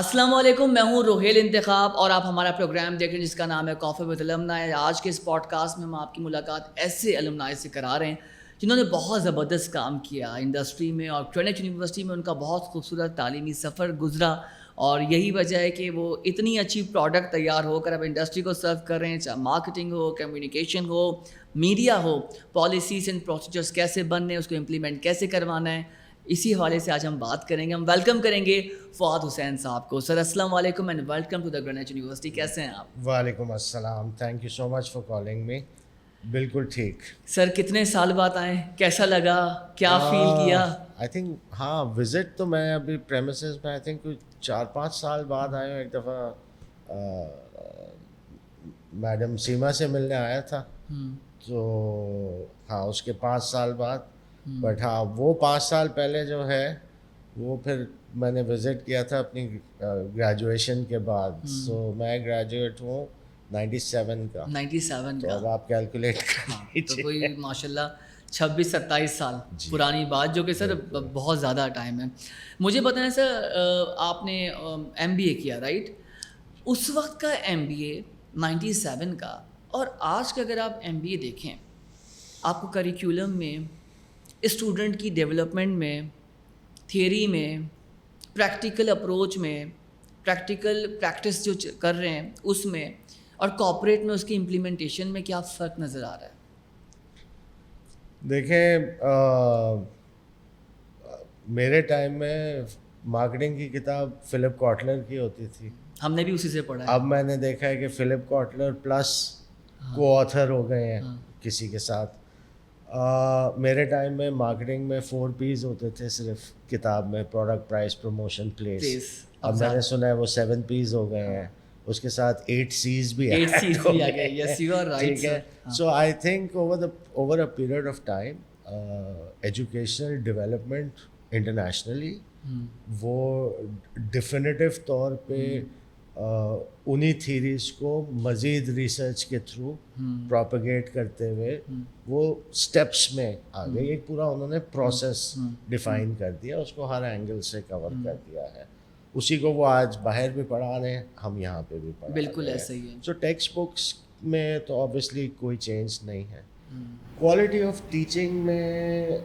السلام علیکم، میں ہوں روہیل انتخاب اور آپ ہمارا پروگرام دیکھ رہے ہیں جس کا نام ہے کافی وتھ الومنائی. آج کے اس پوڈ کاسٹ میں ہم آپ کی ملاقات ایسے الومنائی سے کرا رہے ہیں جنہوں نے بہت زبردست کام کیا انڈسٹری میں، اور گرینوچ یونیورسٹی میں ان کا بہت خوبصورت تعلیمی سفر گزرا، اور یہی وجہ ہے کہ وہ اتنی اچھی پروڈکٹ تیار ہو کر اب انڈسٹری کو سرو کر رہے ہیں، چاہے marketing who, communication who, media who, policies and procedures کیسے بننے، اس کو امپلیمنٹ کیسے کروانا ہے. اسی حوالے سے آج ہم بات کریں گے. ہم ویلکم کریں گے فواد حسین صاحب کو. سر السلام علیکم and welcome to the Greenwich university. کیسے ہیں آپ؟ وعلیکم السلام، thank you so much for calling me. بالکل ٹھیک. سر کتنے سال بعد آئے، کیسا لگا، کیا فیل کیا؟ آئی تھنک ہاں وزٹ تو میں ابھی پریمیسز میں آئی تھنک 4-5 سال بعد آیا ہوں. ایک دفعہ میڈم سیما سے ملنے آیا تھا، تو ہاں اس کے 5 سال بعد. بٹ ہاں وہ 5 سال پہلے جو ہے وہ پھر میں نے وزٹ کیا تھا اپنی گریجویشن کے بعد. سو میں گریجویٹ ہوں 97 کا. 97 تو کا. اب آپ کیلکولیٹ تو کوئی ماشاء اللہ 26-27 سال پرانی بات، جو کہ سر بہت زیادہ ٹائم ہے. مجھے بتائیں سر، آپ نے ایم بی اے کیا رائٹ؟ اس وقت کا ایم بی اے 97 کا اور آج کا اگر آپ ایم بی اے دیکھیں، آپ کو کریکولم میں، اسٹوڈنٹ کی ڈیولپمنٹ میں، تھیوری میں، پریکٹیکل اپروچ میں، پریکٹیکل پریکٹس جو کر رہے ہیں اس میں، اور کارپوریٹ میں اس کی امپلیمنٹیشن میں کیا فرق نظر آ رہا ہے؟ دیکھیں میرے ٹائم میں مارکیٹنگ کی کتاب فلپ کاٹلر کی ہوتی تھی. ہم نے بھی اسی سے پڑھا ہے. اب میں نے دیکھا ہے کہ فلپ کاٹلر پلس کو آتھر ہو گئے ہیں کسی کے ساتھ. میرے ٹائم میں مارکیٹنگ میں 4 P's ہوتے تھے صرف کتاب میں: پروڈکٹ، پرائس، پروموشن، پلیس. اب میں نے سنا ہے وہ 7 P's ہو گئے ہیں، اس کے ساتھ 8 C's بھی آ گئے. Yes you are right. ٹھیک ہے. So I think over a period of time educational development internationally وہ ڈیفینیٹو طور پہ انہی تھیریز کو مزید ریسرچ کے تھرو پروپیگیٹ کرتے ہوئے وہ اسٹیپس میں آ گئی. ایک پورا انہوں نے پروسیس ڈیفائن کر دیا، اس کو ہر اینگل سے کور کر دیا ہے. اسی کو وہ آج باہر بھی پڑھا رہے ہیں، ہم یہاں پہ بھی پڑھا رہے ہیں. بالکل ایسا ہی ہے. سو ٹیکسٹ بکس میں تو آبویسلی کوئی چینج نہیں ہے. کوالٹی آف ٹیچنگ میں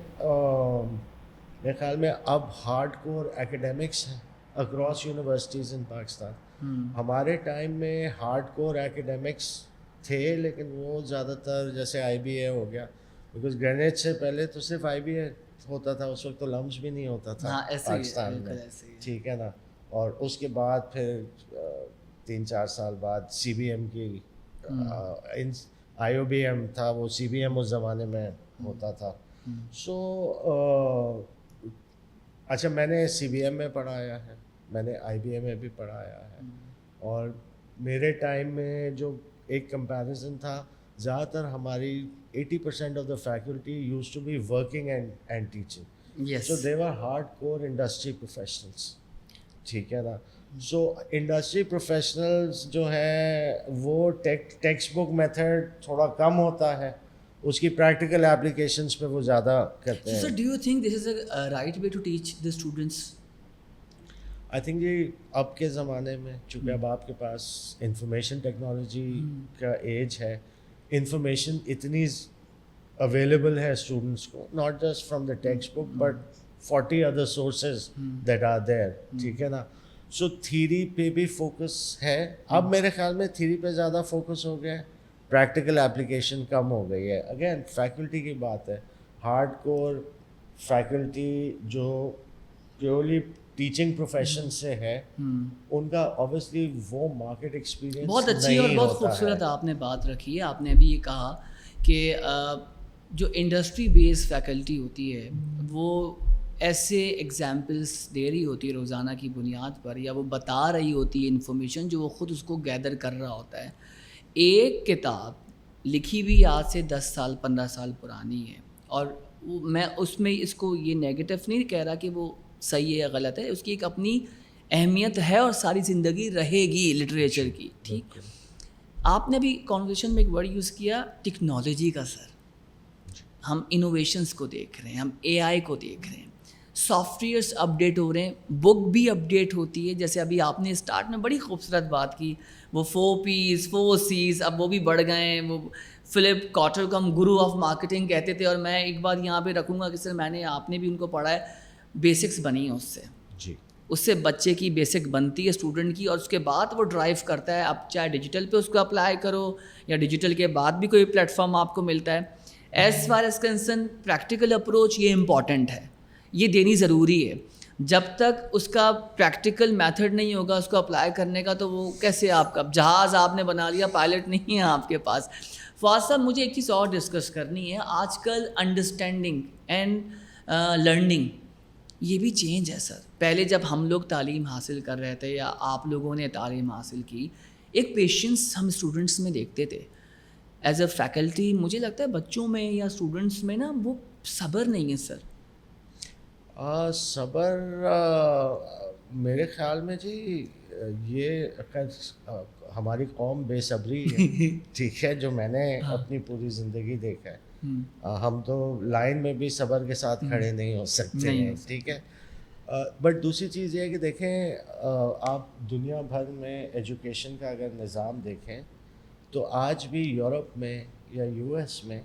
میرے خیال میں اب ہارڈ کور ایکیڈیمکس ہیں اکراس یونیورسٹیز ان پاکستان. ہمارے ٹائم میں ہارڈ کور ایکیڈیمکس تھے، لیکن وہ زیادہ تر جیسے آئی بی اے ہو گیا، بیکاز گرینوچ سے پہلے تو صرف آئی بی اے ہوتا تھا. اس وقت تو لمس بھی نہیں ہوتا تھا پاکستان میں، ٹھیک ہے نا. اور اس کے بعد پھر 3-4 سال بعد سی بی ایم کی آئی او بی ایم تھا، وہ سی بی ایم اس زمانے میں ہوتا تھا. سو اچھا میں نے سی بی ایم میں پڑھایا ہے، میں نے آئی بی ایم میں بھی پڑھایا ہے. اور میرے ٹائم میں جو ایک کمپیریزن تھا، زیادہ تر ہماری 80% of the faculty used to be working and teaching. So they were hard core industry professionals, ٹھیک ہے نا. سو انڈسٹری پروفیشنلز جو ہیں وہ ٹیکسٹ بک میتھڈ تھوڑا کم ہوتا ہے، اس کی پریکٹیکل اپلیکیشنس پہ وہ زیادہ کرتے ہیں. Sir do you think this is a right way to teach the students? I think جی اب کے زمانے میں چونکہ اب آپ کے پاس انفارمیشن ٹیکنالوجی کا ایج ہے، انفارمیشن اتنی اویلیبل ہے اسٹوڈنٹس کو، not just from the text book but 40 other sources that are there, ٹھیک ہے نا. سو تھیری پہ بھی فوکس ہے. اب میرے خیال میں تھیری پہ زیادہ فوکس ہو گیا ہے، پریکٹیکل اپلیکیشن کم ہو گئی ہے. اگین فیکلٹی کی بات ہے، ہارڈ کور فیکلٹی جو پیورلی ٹیچنگ پروفیشن سے ہے، ان کا اوبیسلی وہ مارکیٹ ایکسپیرینس بہت اچھی اور بہت خوبصورت آپ نے بات رکھی ہے. آپ نے ابھی یہ کہا کہ جو انڈسٹری بیس فیکلٹی ہوتی ہے وہ ایسے ایگزامپلس دے رہی ہوتی ہے روزانہ کی بنیاد پر، یا وہ بتا رہی ہوتی ہے انفارمیشن جو وہ خود اس کو گیدر کر رہا ہوتا ہے. ایک کتاب لکھی ہوئی آج سے 10 سال 15 سال پرانی ہے، اور میں اس میں اس کو یہ نیگیٹو نہیں کہہ رہا کہ وہ صحیح ہے یا غلط ہے، اس کی ایک اپنی اہمیت ہے اور ساری زندگی رہے گی لٹریچر کی. ٹھیک، آپ نے بھی کانورسیشن میں ایک ورڈ یوز کیا ٹیکنالوجی کا. سر ہم انوویشنس کو دیکھ رہے ہیں، ہم اے آئی کو دیکھ رہے ہیں. سافٹ ویئرس اپڈیٹ ہو رہے ہیں, بک بھی اپڈیٹ ہوتی ہے. جیسے ابھی آپ نے اسٹارٹ میں بڑی خوبصورت بات کی, وہ 4 Ps 4 Cs اب وہ بھی بڑھ گئے ہیں. وہ فلپ کارٹر کو ہم گرو آف مارکیٹنگ کہتے تھے, اور میں ایک بات یہاں پہ رکھوں گا کہ سر میں نے آپ نے بھی ان کو پڑھا ہے, بیسکس بنی ہے اس سے. جی, اس سے بچے کی بیسک بنتی ہے اسٹوڈنٹ کی, اور اس کے بعد وہ ڈرائیو کرتا ہے. اب چاہے ڈیجیٹل پہ اس کو اپلائی کرو یا ڈیجیٹل کے بعد بھی کوئی پلیٹ فارم آپ کو ملتا ہے. As far as concern practical approach یہ امپورٹنٹ ہے, یہ دینی ضروری ہے. جب تک اس کا پریکٹیکل میتھڈ نہیں ہوگا اس کو اپلائی کرنے کا, تو وہ کیسے آپ کا جہاز آپ نے بنا لیا, پائلٹ نہیں ہے آپ کے پاس. فواز صاحب مجھے ایک چیز اور ڈسکس کرنی ہے. آج کل انڈرسٹینڈنگ اینڈ لرننگ یہ بھی چینج ہے سر. پہلے جب ہم لوگ تعلیم حاصل کر رہے تھے یا آپ لوگوں نے تعلیم حاصل کی, ایک پیشنس ہم اسٹوڈنٹس میں دیکھتے تھے. ایز اے فیکلٹی مجھے لگتا ہے بچوں میں یا اسٹوڈنٹس میں نا وہ صبر نہیں ہے سر. صبر میرے خیال میں جی یہ ہماری قوم بے صبری ہے. ٹھیک ہے, جو میں نے اپنی پوری زندگی دیکھا ہے, ہم تو لائن میں بھی صبر کے ساتھ کھڑے نہیں ہو سکتے ہیں. ٹھیک ہے, بٹ دوسری چیز یہ ہے کہ دیکھیں آپ دنیا بھر میں ایجوکیشن کا اگر نظام دیکھیں تو آج بھی یورپ میں یا US میں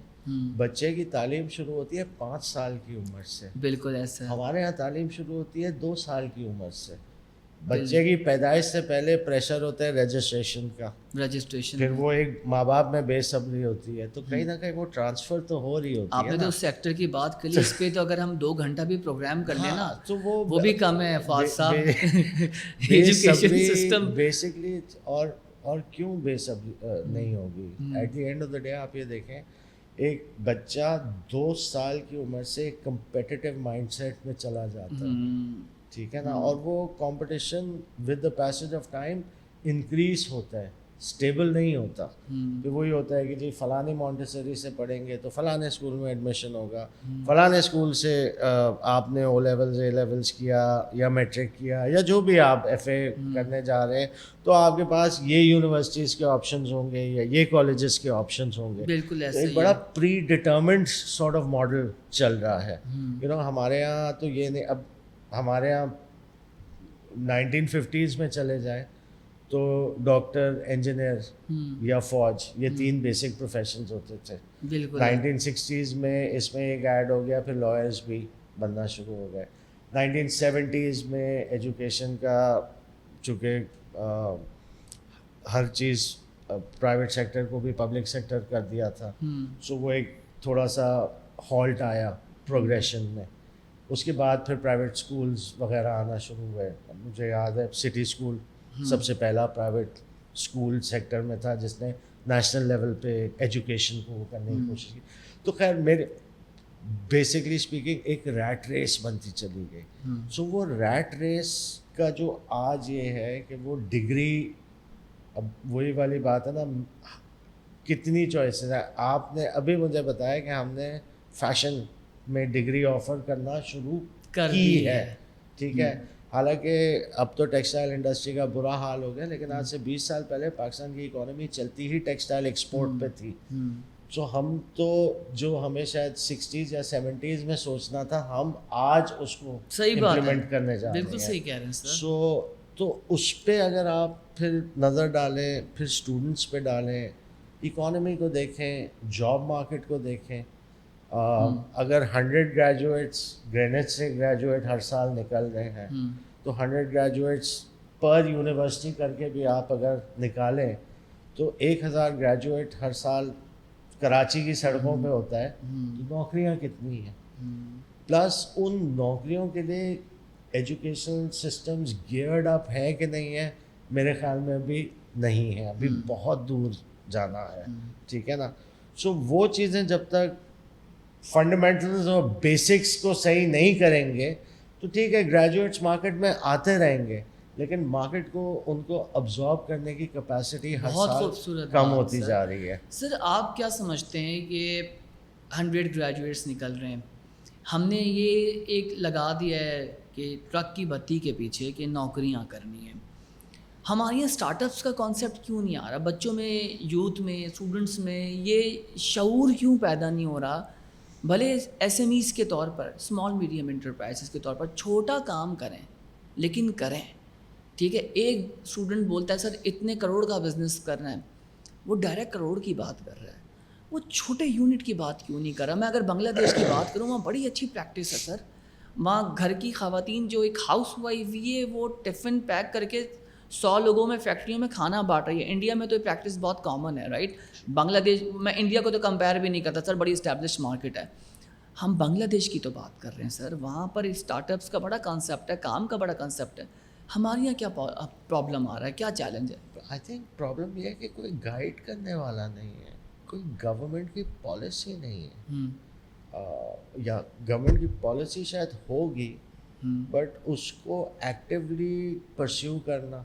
بچے کی تعلیم شروع ہوتی ہے 5 سال کی عمر سے. بالکل ایسا. ہمارے یہاں تعلیم شروع ہوتی ہے 2 سال کی عمر سے. بچے کی پیدائش سے پہلے پریشر ہوتا ہے رجسٹریشن کا, پھر وہ ایک ماں باپ میں بے صبری ہوتی ہے. تو کہیں نہ کہیں وہ ٹرانسفر تو ہو رہی ہوتی ہے. آپ نے تو اس سیکٹر کی بات کری, اس پہ تو اگر ہم 2 گھنٹہ بھی پروگرام کر لیں نا تو وہ بھی کم ہے فواز صاحب. ایجوکیشن سسٹم بیسکلی اور کیوں بے صبری نہیں ہوگی. At the end of the day آپ یہ دیکھیں, ایک بچہ 2 سال کی عمر سے ایک کمپیٹیٹیو مائنڈ سیٹ میں چلا جاتا ہے. ٹھیک ہے نا, اور وہ competition with the passage of time increase ہوتا ہے, اسٹیبل نہیں ہوتا. پھر وہی ہوتا ہے کہ جی فلاں مونٹیسری سے پڑھیں گے تو فلاں اسکول میں ایڈمیشن ہوگا, فلاں اسکول سے آپ نے او لیولز اے لیولز کیا یا میٹرک کیا یا جو بھی آپ FA کرنے جا رہے ہیں, تو آپ کے پاس یہ یونیورسٹیز کے آپشنز ہوں گے یا یہ کالجز کے آپشنز ہوں گے. بالکل ایسا ایک بڑا پری ڈٹرمنڈ سارٹ آف ماڈل چل رہا ہے. ہمارے یہاں تو یہ نہیں, اب ہمارے یہاں 1950s میں چلے جائیں تو ڈاکٹر, انجینئر یا فوج, یہ 3 بیسک پروفیشنز ہوتے تھے. 1960s میں اس میں ایک ایڈ ہو گیا, پھر لائرز بھی بننا شروع ہو گئے. 1970s میں ایجوکیشن کا چونکہ ہر چیز پرائیویٹ سیکٹر کو بھی پبلک سیکٹر کر دیا تھا, سو وہ ایک تھوڑا سا ہالٹ آیا پروگریشن میں. اس کے بعد پھر پرائیویٹ اسکولز وغیرہ آنا شروع ہوئے. مجھے یاد ہے سٹی اسکول سب سے پہلا پرائیویٹ اسکول سیکٹر میں تھا جس نے نیشنل لیول پہ ایجوکیشن کو کرنے کی کوشش کی. تو خیر میرے بیسکلی اسپیکنگ ایک ریٹ ریس بنتی چلی گئی. سو وہ ریٹ ریس کا جو آج یہ ہے کہ وہ ڈگری, اب وہی والی بات ہے نا, کتنی چوائسیز ہیں. آپ نے ابھی مجھے بتایا کہ ہم نے فیشن میں ڈگری آفر کرنا شروع کی ہے. ٹھیک ہے, حالانکہ اب تو ٹیکسٹائل انڈسٹری کا برا حال ہو گیا, لیکن آج سے 20 سال پہلے پاکستان کی اکانومی چلتی ہی ٹیکسٹائل ایکسپورٹ پہ تھی. سو ہم تو جو ہمیں شاید 60s یا 70s میں سوچنا تھا, ہم آج اس کو امپلیمنٹ کرنے جا رہے ہیں. بالکل صحیح کہہ رہے ہیں سر. سو تو اس پہ اگر آپ پھر نظر ڈالیں, پھر اسٹوڈنٹس پہ ڈالیں, اکانومی کو دیکھیں, جاب مارکیٹ کو دیکھیں. اگر 100 گریجویٹس گرینویچ سے گریجویٹ ہر سال نکل رہے ہیں تو 100 گریجویٹس پر یونیورسٹی کر کے بھی آپ اگر نکالیں تو 1000 گریجویٹ ہر سال کراچی کی سڑکوں پہ ہوتا ہے. تو نوکریاں کتنی ہیں, پلس ان نوکریوں کے لیے ایجوکیشن سسٹمز گیئرڈ اپ ہیں کہ نہیں ہے, میرے خیال میں ابھی نہیں ہے, ابھی بہت دور جانا ہے. ٹھیک ہے نا. سو وہ چیزیں جب تک فنڈامنٹلز اور بیسکس کو صحیح نہیں کریں گے تو ٹھیک ہے گریجویٹس مارکیٹ میں آتے رہیں گے, لیکن مارکیٹ کو ان کو ابزارب کرنے کی کیپیسٹی ہر سال کم ہوتی جا رہی ہے. سر آپ کیا سمجھتے ہیں کہ 100 گریجویٹس نکل رہے ہیں, ہم نے یہ ایک لگا دیا ہے کہ ٹرک کی بتی کے پیچھے کہ نوکریاں کرنی ہیں, ہمارے یہاں اسٹارٹ اپس کا کانسیپٹ کیوں نہیں آ رہا؟ بچوں میں, یوتھ میں, اسٹوڈنٹس میں یہ شعور کیوں پیدا نہیں ہو رہا بھلے ایس ایم ایز کے طور پر، اسمال میڈیم انٹرپرائزز کے طور پر چھوٹا کام کریں لیکن کریں. ٹھیک ہے، ایک اسٹوڈنٹ بولتا ہے سر اتنے کروڑ کا بزنس کرنا ہے، وہ ڈائریکٹ کروڑ کی بات کر رہا ہے، وہ چھوٹے یونٹ کی بات کیوں نہیں کر رہا. میں اگر بنگلہ دیش کی بات کروں، وہاں بڑی اچھی پریکٹس ہے سر. وہاں گھر کی خواتین جو ایک ہاؤس وائف ہے، وہ ٹفن پیک کر کے 100 لوگوں میں فیکٹریوں میں کھانا بانٹ رہی ہے. انڈیا میں تو یہ پریکٹس بہت کامن ہے، رائٹ. بنگلہ دیش، میں انڈیا کو تو کمپیئر بھی نہیں کرتا سر، بڑی اسٹیبلش مارکیٹ ہے. ہم بنگلہ دیش کی تو بات کر رہے ہیں سر، وہاں پر اسٹارٹ اپس کا بڑا کانسیپٹ ہے، کام کا بڑا کانسیپٹ ہے. ہمارے یہاں کیا پرابلم آ رہا ہے، کیا چیلنج ہے؟ آئی تھنک پرابلم یہ ہے کہ کوئی گائیڈ کرنے والا نہیں ہے، کوئی گورنمنٹ کی پالیسی نہیں ہے. یا گورنمنٹ کی پالیسی شاید ہوگی، بٹ اس کو ایکٹیولی پرسیو کرنا،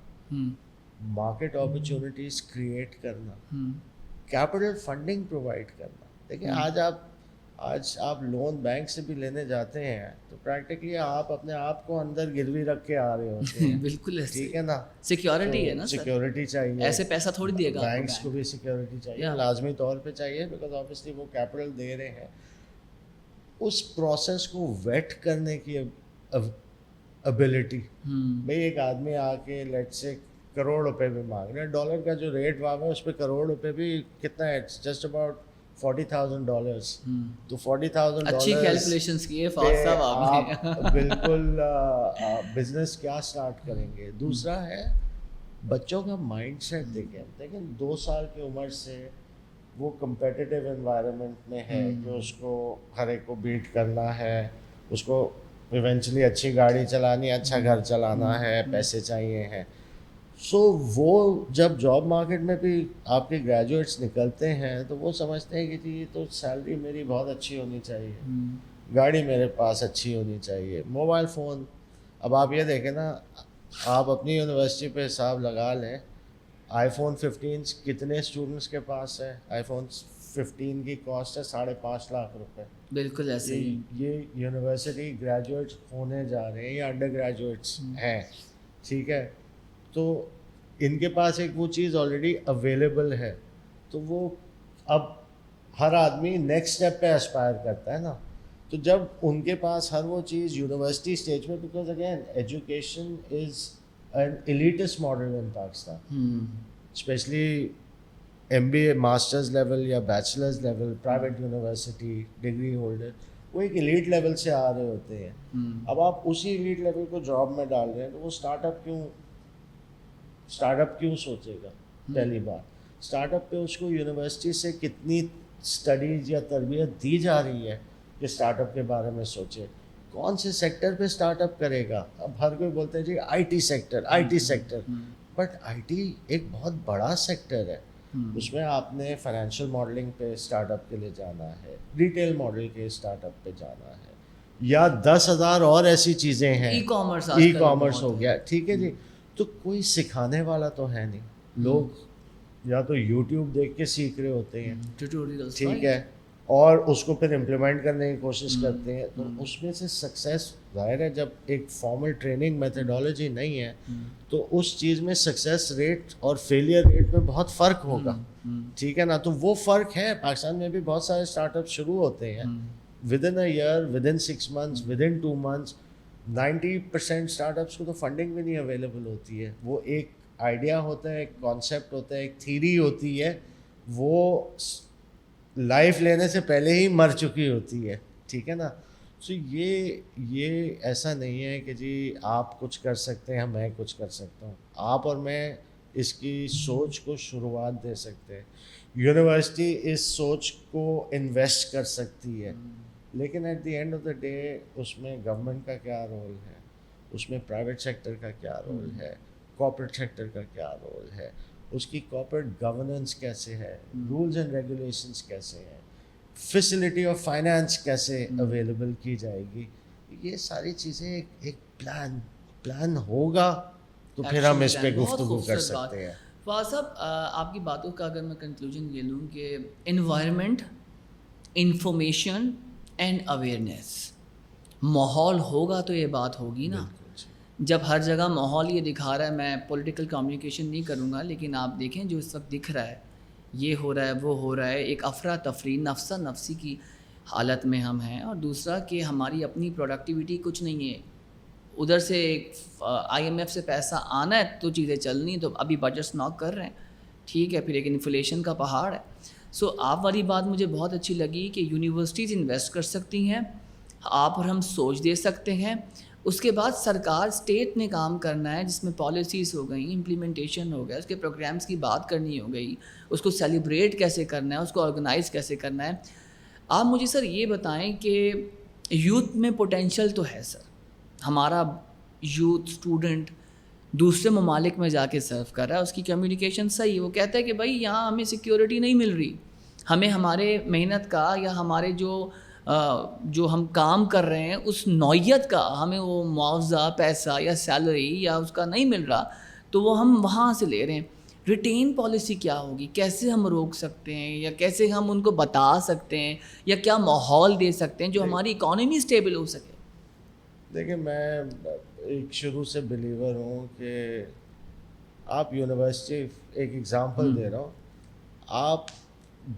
مارکیٹ اپرچونیٹیز کریٹ کرنا، کیپٹل فنڈنگ پرووائڈ کرنا. دیکھیں آج آپ لون بینک سے بھی لینے جاتے ہیں تو پریکٹیکلی آپ اپنے آپ کو اندر گروی رکھ کے آ رہے ہوتے ہیں. بالکل ٹھیک ہے نا، سیکیورٹی ہے نا، سیکیورٹی چاہیے، ایسے پیسہ تھوڑی دے گا. بینکس کو بھی سیکیورٹی چاہیے، لازمی طور پہ چاہیے، بیکاز آبویسلی وہ کیپٹل دے رہے ہیں. اس پروسیس کو ویٹ کرنے کی ابیلٹی. بھائی ایک آدمی آ کے لیٹ سے کروڑ روپے بھی مانگ رہے ہیں، ڈالر کا جو ریٹ وہاں ہے اس پہ کروڑ روپے بھی کتنا ہے، جسٹ اباؤٹ $40,000. تو $40,000 اچھی کیلکولیشنز کیے فاضل صاحب آپ نے. بالکل بزنس کیا سٹارٹ کریں گے. دوسرا ہے بچوں کا مائنڈ سیٹ. دیکھیں 2 سال کی عمر سے وہ کمپیٹیٹیو انوائرمنٹ میں ہے کہ اس کو ہر ایک کو بیٹ کرنا ہے، اس کو ایونچولی اچھی گاڑی چلانی، اچھا گھر چلانا ہے، پیسے چاہیے ہیں. سو وہ جب جاب مارکیٹ میں بھی آپ کے گریجویٹس نکلتے ہیں تو وہ سمجھتے ہیں کہ جی تو سیلری میری بہت اچھی ہونی چاہیے، گاڑی میرے پاس اچھی ہونی چاہیے، موبائل فون. اب آپ یہ دیکھیں نا، آپ اپنی یونیورسٹی پہ حساب لگا لیں، آئی فون 15 کتنے اسٹوڈنٹس کے پاس ہے. آئی فون 15 کی کاسٹ ہے 5.5 لاکھ روپے. بالکل ایسے ہی. یہ یونیورسٹی گریجویٹس ہونے جا رہے ہیں یا انڈر گریجویٹس ہیں، ٹھیک ہے. تو ان کے پاس ایک وہ چیز آلریڈی اویلیبل ہے، تو وہ اب ہر آدمی نیکسٹ اسٹیپ پہ اسپائر کرتا ہے نا. تو جب ان کے پاس ہر وہ چیز یونیورسٹی اسٹیج میں، because again education is an elitist model in Pakistan, especially MBA masters level یا bachelors level private university degree holder, وہ ایک ایلیٹ لیول سے آ رہے ہوتے ہیں. اب آپ اسی ایلیٹ لیول کو جاب میں ڈال رہے ہیں تو وہ اسٹارٹ اپ کیوں سوچے گا؟ پہلی بات اسٹارٹ اپ پہ اس کو یونیورسٹی سے کتنی اسٹڈیز یا تربیت دی جا رہی ہے کہ اسٹارٹ اپ کے بارے میں سوچے. کون سے سیکٹر پہ اسٹارٹ اپ کرے گا؟ اب ہر کوئی بولتے ہیں جی I T sector, but I T ایک بہت بڑا سیکٹر ہے. اس میں آپ نے فائنینشیل ماڈلنگ پہ اسٹارٹ اپ کے لیے جانا ہے، ریٹیل ماڈل کے اسٹارٹ اپ پہ جانا ہے، یا 10,000 اور ایسی چیزیں ہیں. ای کامرس ہو گیا، ٹھیک ہے جی. تو کوئی سکھانے والا تو ہے نہیں. لوگ یا تو یوٹیوب دیکھ کے سیکھ رہے ہوتے ہیں، ٹھیک ہے، اور اس کو پھر امپلیمنٹ کرنے کی کوشش کرتے ہیں. تو اس میں سے سکسیس ظاہر ہے جب ایک فارمل ٹریننگ میتھڈالوجی نہیں ہے تو اس چیز میں سکسیس ریٹ اور فیلئر ریٹ میں بہت فرق ہوگا، ٹھیک ہے نا. تو وہ فرق ہے. پاکستان میں بھی بہت سارے اسٹارٹ اپ شروع ہوتے ہیں within a year, within 6 months، within 2 months. 90% startups کو تو فنڈنگ بھی نہیں اویلیبل ہوتی ہے. وہ ایک آئیڈیا ہوتا ہے، ایک کانسیپٹ ہوتا ہے، ایک تھیری ہوتی ہے، وہ لائف لینے سے پہلے ہی مر چکی ہوتی ہے، ٹھیک ہے نا. سو یہ ایسا نہیں ہے کہ جی آپ کچھ کر سکتے ہیں میں کچھ کر سکتا ہوں. آپ اور میں اس کی سوچ کو شروعات دے سکتے ہیں. یونیورسٹی اس سوچ کو انویسٹ کر سکتی ہے، لیکن at the end of the day اس میں گورنمنٹ کا کیا رول ہے، اس میں پرائیویٹ سیکٹر کا کیا رول ہے، کارپوریٹ سیکٹر کا کیا رول ہے، اس کی کارپوریٹ گورننس کیسے ہے، رولز اینڈ ریگولیشنس کیسے ہیں، فیسلٹی آف فائنانس کیسے اویلیبل کی جائے گی. یہ ساری چیزیں ایک پلان ہوگا تو پھر ہم اس پہ گفتگو کر سکتے ہیں. فواز صاحب آپ کی باتوں کا اگر میں کنکلوژن یہ لوں کہ انوائرمنٹ، انفارمیشن اینڈ اویئرنیس، ماحول ہوگا تو یہ بات ہوگی نا. جب ہر جگہ ماحول یہ دکھا رہا ہے، میں پولیٹیکل کمیونیکیشن نہیں کروں گا لیکن آپ دیکھیں جو اس وقت دکھ رہا ہے، یہ ہو رہا ہے وہ ہو رہا ہے، ایک افراتفری نفسا نفسی کی حالت میں ہم ہیں، اور دوسرا کہ ہماری اپنی پروڈکٹیوٹی کچھ نہیں ہے. ادھر سے IMF سے پیسہ آنا ہے تو چیزیں چلنی ہیں، تو ابھی بجٹس ناک کر رہے ہیں، ٹھیک ہے، پھر ایک انفلیشن کا پہاڑ ہے. سو آپ والی بات مجھے بہت اچھی لگی کہ یونیورسٹیز انویسٹ کر سکتی ہیں، آپ اور ہم سوچ دے سکتے ہیں. اس کے بعد سرکار اسٹیٹ نے کام کرنا ہے، جس میں پالیسیز ہو گئیں، امپلیمنٹیشن ہو گیا، اس کے پروگرامس کی بات کرنی ہو گئی، اس کو سیلیبریٹ کیسے کرنا ہے، اس کو آرگنائز کیسے کرنا ہے. آپ مجھے سر یہ بتائیں کہ یوتھ میں پوٹینشیل تو ہے سر، ہمارا یوتھ اسٹوڈنٹ دوسرے ممالک میں جا کے سرو کر رہا ہے، اس کی کمیونیکیشن صحیح، وہ کہتا ہے کہ بھائی یہاں ہمیں سیکیورٹی نہیں مل رہی، ہمیں ہمارے محنت کا یا ہمارے جو ہم کام کر رہے ہیں اس نوعیت کا ہمیں وہ معاوضہ، پیسہ یا سیلری یا اس کا نہیں مل رہا، تو وہ ہم وہاں سے لے رہے ہیں. ریٹین پالیسی کیا ہوگی، کیسے ہم روک سکتے ہیں، یا کیسے ہم ان کو بتا سکتے ہیں، یا کیا ماحول دے سکتے ہیں جو ہماری اکانومی اسٹیبل ہو سکے؟ دیکھیں، میں ایک شروع سے بلیور ہوں کہ آپ یونیورسٹی، ایک ایگزامپل دے رہا ہوں، آپ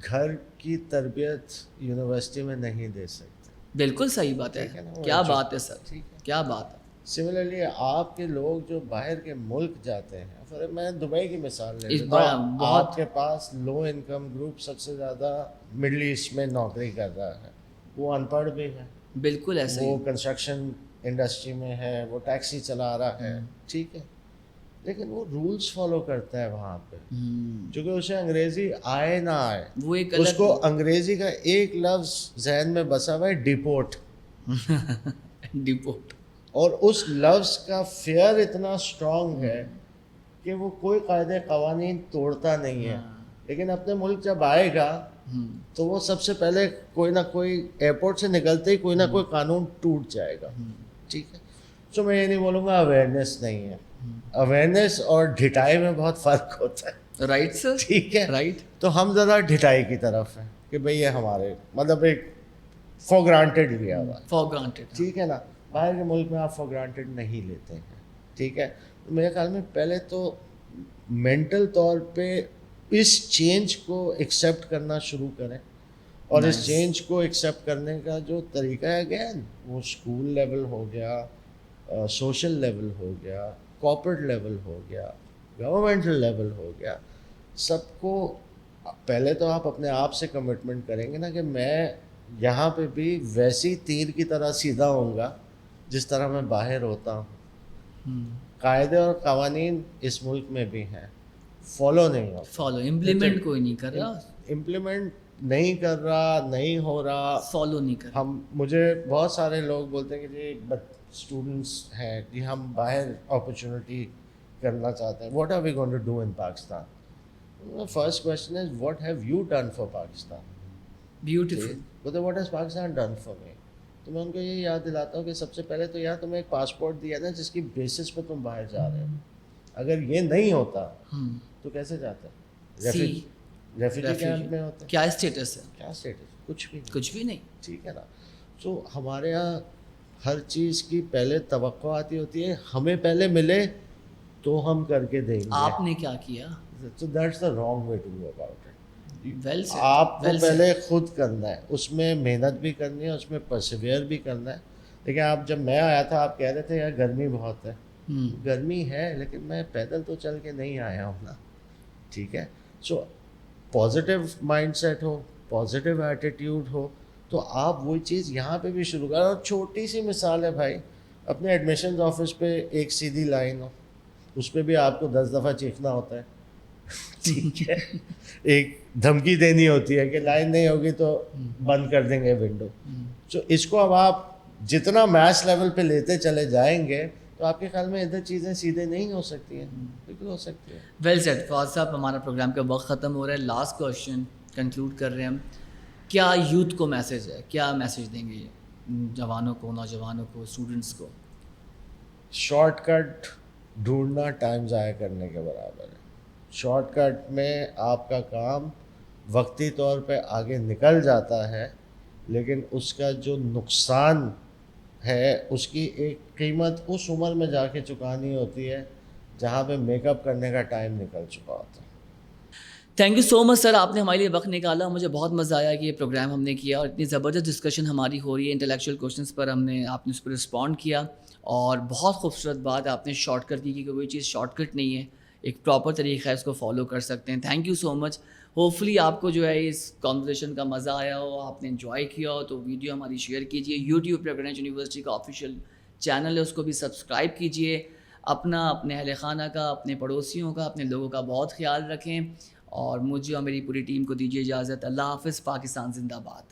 گھر کی تربیت یونیورسٹی میں نہیں دے سکتے. بالکل صحیح بات ہے، کیا بات ہے سر، کیا بات ہے. سملرلی آپ کے لوگ جو باہر کے ملک جاتے ہیں، پھر میں دبئی کی مثال لے لیتا ہوں، آپ کے پاس لو انکم گروپ سب سے زیادہ مڈل ایسٹ میں نوکری کر رہا ہے، وہ ان پڑھ بھی ہے، بالکل ایسے وہ کنسٹرکشن انڈسٹری میں ہے، وہ ٹیکسی چلا رہا ہے، ٹھیک ہے، لیکن وہ رولز فالو کرتا ہے وہاں پہ، چونکہ اسے انگریزی آئے نہ آئے، وہ ایک اس کو انگریزی کا ایک لفظ ذہن میں بسا ہوا ہے، ڈیپورٹ. ڈیپورٹ. اور اس لفظ کا فیئر اتنا اسٹرانگ ہے کہ وہ کوئی قاعدے قوانین توڑتا نہیں ہے، لیکن اپنے ملک جب آئے گا تو وہ سب سے پہلے کوئی نہ کوئی ایئرپورٹ سے نکلتے ہی کوئی نہ کوئی قانون ٹوٹ جائے گا. ٹھیک ہے، تو میں یہ نہیں بولوں گا اویئرنیس نہیں ہے، اویئرنیس اور ڈھٹائی میں بہت فرق ہوتا ہے. رائٹ سر، ٹھیک ہے، رائٹ. تو ہم ذرا ڈھٹائی کی طرف ہیں کہ بھئی یہ ہمارے مطلب ایک فور گرانٹیڈ لیا ہوا ہے. For granted. ٹھیک ہے نا، باہر کے ملک میں آپ فور گرانٹیڈ نہیں لیتے ہیں. ٹھیک ہے، میرے خیال میں پہلے تو مینٹل طور پہ اس چینج کو ایکسیپٹ کرنا شروع کریں، اور اس چینج کو ایکسیپٹ کرنے کا جو طریقہ ہے، اگین وہ اسکول لیول ہو گیا، سوشل لیول ہو گیا، کارپوریٹ لیول ہو گیا، گورنمنٹل لیول ہو گیا، سب کو پہلے تو آپ اپنے آپ سے کمٹمنٹ کریں گے نا کہ میں یہاں پہ بھی ویسی تیر کی طرح سیدھا ہوں گا جس طرح میں باہر ہوتا ہوں. قاعدے اور قوانین اس ملک میں بھی ہیں، فالو نہیں ہوتا، فالو امپلیمنٹ کوئی نہیں کر رہا، امپلیمنٹ نہیں کر رہا، نہیں ہو رہا، فالو نہیں کر رہا. مجھے بہت سارے لوگ بولتے ہیں کہ جی اسٹوڈنٹس ہیں جی، ہم باہر اپرچونیٹی کرنا چاہتے ہیں، what are we going to do in Pakistan? First question is what have you done for Pakistan? Beautiful. بولتے what has Pakistan done for me? تو میں ان کو یہ یاد دلاتا ہوں کہ سب سے پہلے تو یہاں تمہیں ایک پاسپورٹ دیا نا جس کی بیسس پہ تم باہر جا رہے ہو. اگر یہ نہیں ہوتا تو کیسے جاتے؟ ریفیوجی کیمپ میں ہوتے. کیا اسٹیٹس ہے؟ کیا اسٹیٹس؟ کچھ بھی نہیں. ٹھیک ہے نا. سو ہمارے یہاں ہر چیز کی پہلے توقع آتی ہوتی ہے، ہمیں پہلے ملے تو ہم کر کے دیں گے. آپ نے کیا کیا؟ So that's the wrong way to go about it. Well said. آپ کو پہلے خود کرنا ہے، اس میں محنت بھی کرنی ہے، اس میں پرسیویئر بھی کرنا ہے. لیکن آپ جب میں آیا تھا آپ کہہ رہے تھے یار گرمی بہت ہے، گرمی ہے لیکن میں پیدل تو چل کے نہیں آیا ہوں نا. ٹھیک ہے، سو پازیٹیو مائنڈ سیٹ ہو، پازیٹیو ایٹیٹیوڈ ہو تو آپ وہی چیز یہاں پہ بھی شروع کریں. اور چھوٹی سی مثال ہے بھائی، اپنے ایڈمیشنز آفس پہ ایک سیدھی لائن ہو، اس پہ بھی آپ کو 10 دفعہ چیخنا ہوتا ہے. ٹھیک ہے، ایک دھمکی دینی ہوتی ہے کہ لائن نہیں ہوگی تو بند کر دیں گے ونڈو. تو اس کو اب آپ جتنا میتھس لیول پہ لیتے چلے جائیں گے تو آپ کے خیال میں ادھر چیزیں سیدھے نہیں ہو سکتی ہیں؟ بالکل ہو سکتی ہیں. Well said. فواز صاحب، ہمارا پروگرام کا وقت ختم ہو رہا ہے. لاسٹ کویشچن کنکلوڈ کر رہے ہیں ہم. کیا یوتھ کو میسیج ہے، کیا میسیج دیں گے جوانوں کو، نوجوانوں کو، اسٹوڈنٹس کو؟ شارٹ کٹ ڈھونڈنا ٹائم ضائع کرنے کے برابر ہے. شارٹ کٹ میں آپ کا کام وقتی طور پہ آگے نکل جاتا ہے، لیکن اس کا جو نقصان ہے اس کی ایک قیمت اس عمر میں جا کے چکانی ہوتی ہے جہاں پہ میک اپ کرنے کا ٹائم نکل چکا ہوتا ہے. تھینک یو سو مچ سر, آپ نے ہمارے لیے وقت نکالا. مجھے بہت مزہ آیا کہ یہ پروگرام ہم نے کیا اور اتنی زبردست ڈسکشن ہماری ہو رہی ہے انٹلیکچوئل کوشچنس پر. آپ نے اس پر رسپونڈ کیا اور بہت خوبصورت بات آپ نے شارٹ کٹ کی, کیونکہ کوئی چیز شارٹ کٹ نہیں ہے, ایک پراپر طریقہ ہے, اس کو فالو کر سکتے ہیں. Thank you so much. Hopefully آپ کو جو ہے اس کانورسیشن کا مزہ آیا ہو, آپ نے انجوائے کیا ہو, تو ویڈیو ہماری شیئر کیجیے. یوٹیوب پہ گرینوچ یونیورسٹی کا آفیشیل چینل ہے, اس کو بھی سبسکرائب کیجیے. اپنے اہل خانہ کا, اپنے پڑوسیوں کا, اپنے لوگوں کا بہت خیال رکھیں, اور مجھے اور میری پوری ٹیم کو دیجیے اجازت. اللہ حافظ. پاکستان زندہ باد.